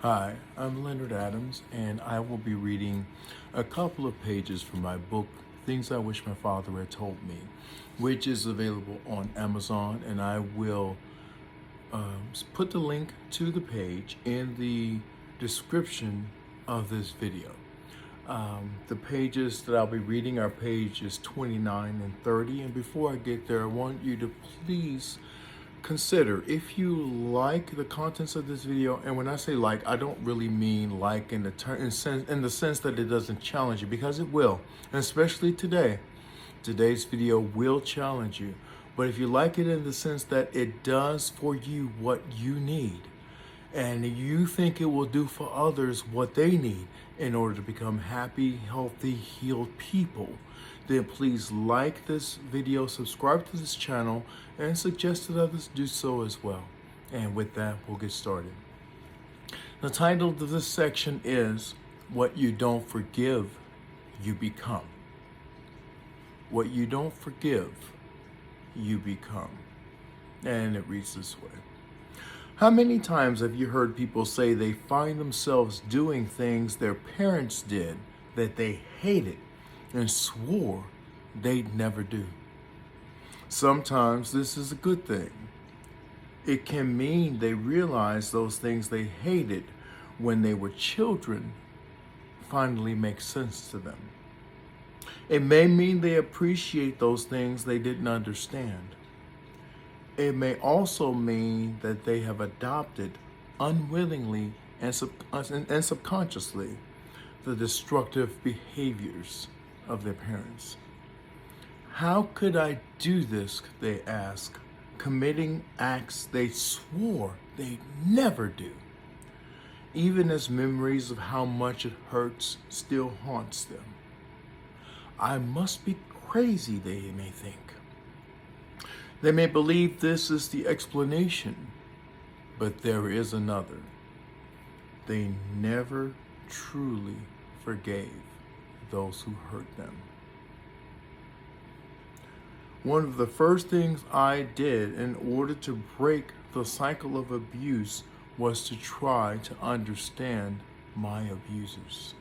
Hi, I'm Leonard Adams, and I will be reading a couple of pages from my book, Things I Wish My Father Had Told Me, which is available on Amazon, and I will put the link to the page in the description of this video. The pages that I'll be reading are pages 29 and 30, and before I get there, I want you to please consider if you like the contents of this video. And when I say like, I don't really mean like in the sense that it doesn't challenge you, because it will, and especially today's video will challenge you. But if you like it in the sense that it does for you what you need, and you think it will do for others what they need in order to become happy, healthy, healed people, then please like this video, subscribe to this channel, and suggest that others do so as well. And with that, we'll get started. The title of this section is What You Don't Forgive, You Become. What you don't forgive, you become. And it reads this way. How many times have you heard people say they find themselves doing things their parents did that they hated and swore they'd never do? Sometimes this is a good thing. It can mean they realize those things they hated when they were children finally make sense to them. It may mean they appreciate those things they didn't understand. It may also mean that they have adopted unwillingly and subconsciously the destructive behaviors of their parents. How could I do this, they ask, committing acts they swore they'd never do, even as memories of how much it hurts still haunts them. I must be crazy, they may think. They may believe this is the explanation, but there is another. They never truly forgave those who hurt them. One of the first things I did in order to break the cycle of abuse was to try to understand my abusers.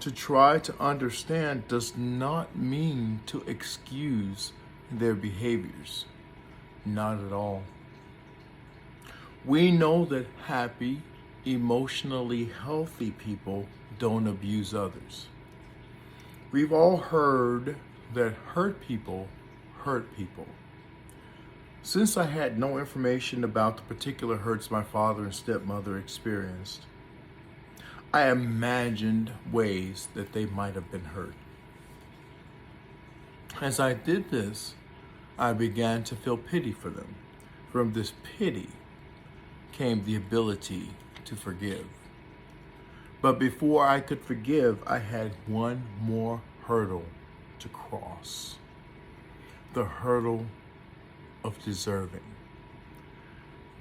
To try to understand does not mean to excuse their behaviors. Not at all. We know that happy, emotionally healthy people don't abuse others. We've all heard that hurt people hurt people. Since I had no information about the particular hurts my father and stepmother experienced, I imagined ways that they might have been hurt. As I did this, I began to feel pity for them. From this pity came the ability to forgive. But before I could forgive, I had one more hurdle to cross. The hurdle of deserving.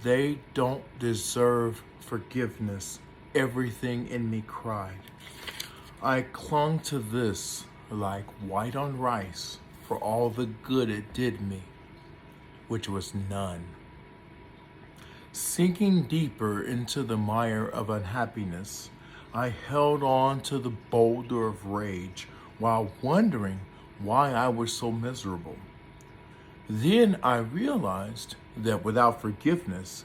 They don't deserve forgiveness. Everything in me cried. I clung to this like white on rice for all the good it did me, which was none. Sinking deeper into the mire of unhappiness, I held on to the boulder of rage while wondering why I was so miserable. Then I realized that without forgiveness,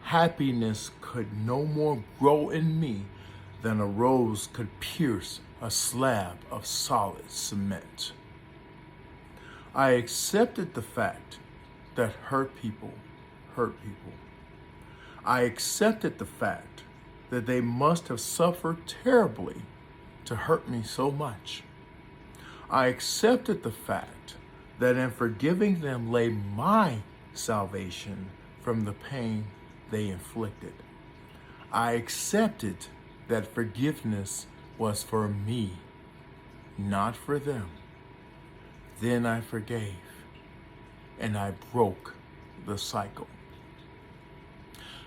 happiness could no more grow in me than a rose could pierce a slab of solid cement. I accepted the fact that hurt people hurt people. I accepted the fact that they must have suffered terribly to hurt me so much. I accepted the fact that in forgiving them lay my salvation from the pain they inflicted. I accepted that forgiveness was for me, not for them. Then I forgave, and I broke the cycle.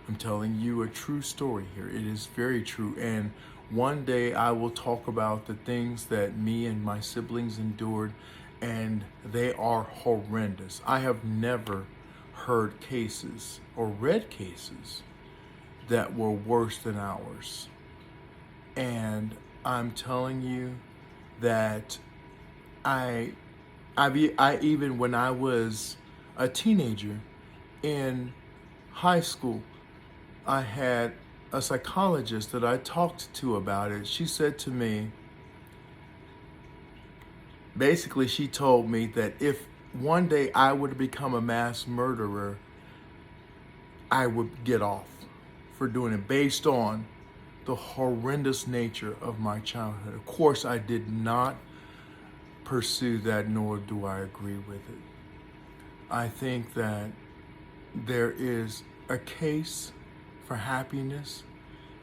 I'm telling you a true story here. It is very true. And one day I will talk about the things that me and my siblings endured, and they are horrendous. I have never heard cases or read cases that were worse than ours. And I'm telling you that I even when I was a teenager in high school, I had a psychologist that I talked to about it. She said to me, basically she told me that if one day I would become a mass murderer, I would get off for doing it based on the horrendous nature of my childhood. Of course, I did not pursue that, nor do I agree with it. I think that there is a case for happiness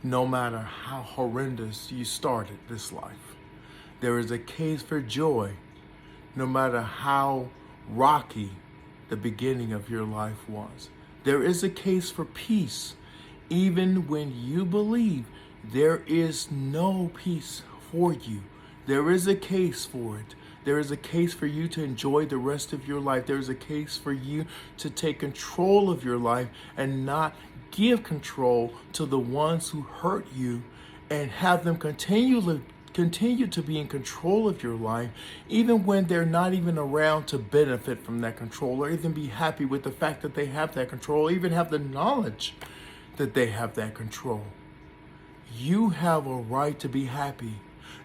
no matter how horrendous you started this life. There is a case for joy no matter how rocky the beginning of your life was. There is a case for peace even when you believe there is no peace for you. There is a case for it. There is a case for you to enjoy the rest of your life. There is a case for you to take control of your life and not give control to the ones who hurt you, and have them continue to be in control of your life, even when they're not even around to benefit from that control, or even be happy with the fact that they have that control, or even have the knowledge that they have that control. You have a right to be happy.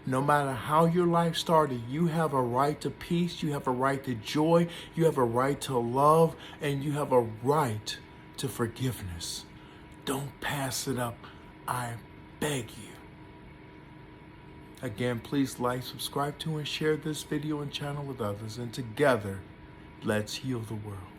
No matter how your life started, you have a right to peace, you have a right to joy, you have a right to love, and you have a right to forgiveness. Don't pass it up, I beg you. Again, please like, subscribe to, and share this video and channel with others. And together, let's heal the world.